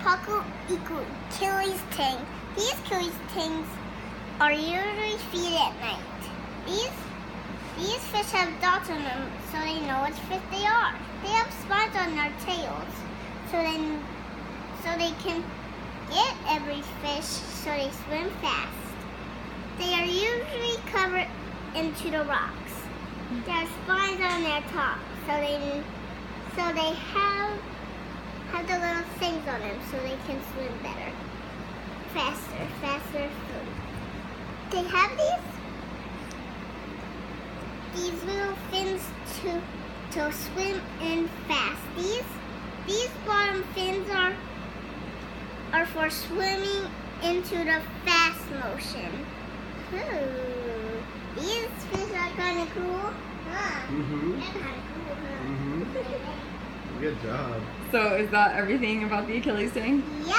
Haku Iku, Achilles Ting. These Achilles Tings are usually feed at night. These fish have dots on them so they know which fish they are. They have spots on their tails so they can get every fish so they swim fast. They are usually covered into the rocks. There are spines on their top so they have the little things on them so they can swim better. Faster. They have these little fins to swim in fast. These bottom fins are for swimming into the fast motion. These fish are kind of cool. Huh? Mhm. They're kind of cool, huh? Mhm. Good job. So is that everything about the Achilles ting? Yep.